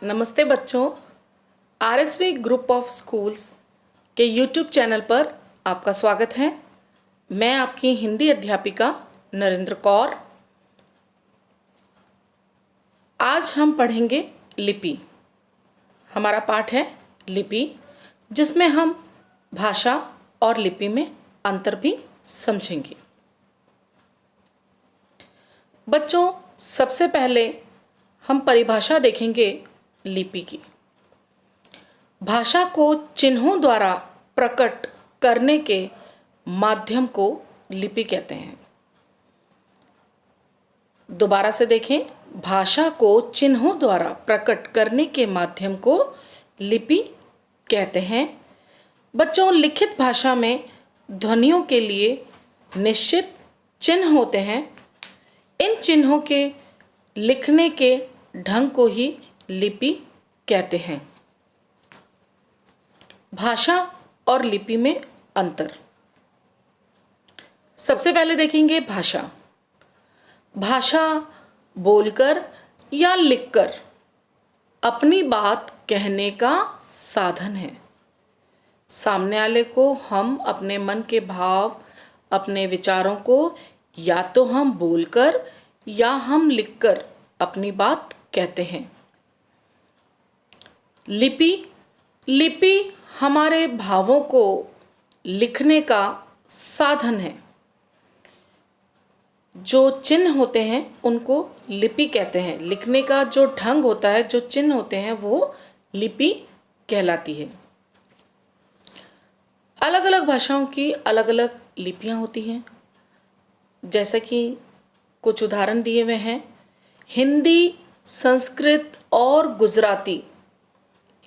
नमस्ते बच्चों। RSV group of schools के यूट्यूब चैनल पर आपका स्वागत है। मैं आपकी हिंदी अध्यापिका नरेंद्र कौर। आज हम पढ़ेंगे लिपि। हमारा पाठ है लिपि, जिसमें हम भाषा और लिपि में अंतर भी समझेंगे। बच्चों, सबसे पहले हम परिभाषा देखेंगे लिपि की। भाषा को चिन्हों द्वारा प्रकट करने के माध्यम को लिपि कहते हैं। दोबारा से देखें, भाषा को चिन्हों द्वारा प्रकट करने के माध्यम को लिपि कहते हैं। बच्चों, लिखित भाषा में ध्वनियों के लिए निश्चित चिन्ह होते हैं। इन चिन्हों के लिखने के ढंग को ही लिपि कहते हैं। भाषा और लिपि में अंतर। सबसे पहले देखेंगे भाषा। भाषा बोलकर या लिखकर अपनी बात कहने का साधन है। सामने वाले को हम अपने मन के भाव, अपने विचारों को या तो हम बोलकर या हम लिखकर अपनी बात कहते हैं। लिपि हमारे भावों को लिखने का साधन है। जो चिन्ह होते हैं उनको लिपि कहते हैं। लिखने का जो ढंग होता है, जो चिन्ह होते हैं, वो लिपि कहलाती है। अलग अलग भाषाओं की अलग अलग लिपियां होती हैं। जैसे कि कुछ उदाहरण दिए हुए हैं। हिंदी, संस्कृत और गुजराती,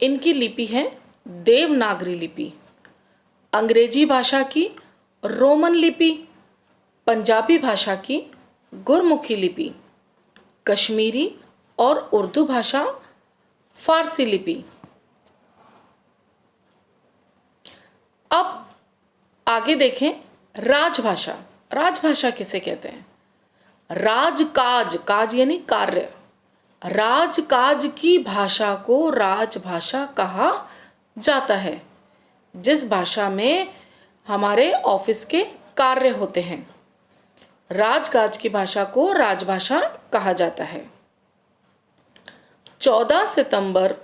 इनकी लिपि है देवनागरी लिपि। अंग्रेजी भाषा की रोमन लिपि, पंजाबी भाषा की गुरमुखी लिपि, कश्मीरी और उर्दू भाषा फारसी लिपि। अब आगे देखें राजभाषा। राजभाषा किसे कहते हैं? राजकाज, काज यानी कार्य। राजकाज की भाषा को राजभाषा कहा जाता है। जिस भाषा में हमारे ऑफिस के कार्य होते हैं, राजकाज की भाषा को राजभाषा कहा जाता है। 14 सितंबर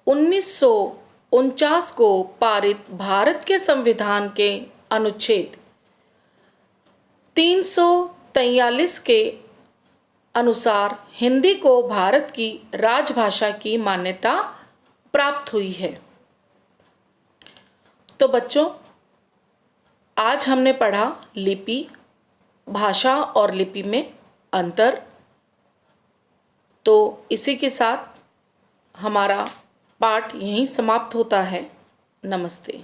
1949 को पारित भारत के संविधान के अनुच्छेद 343 के अनुसार हिंदी को भारत की राजभाषा की मान्यता प्राप्त हुई है। तो बच्चों, आज हमने पढ़ा लिपि, भाषा और लिपि में अंतर। तो इसी के साथ हमारा पाठ यहीं समाप्त होता है। नमस्ते।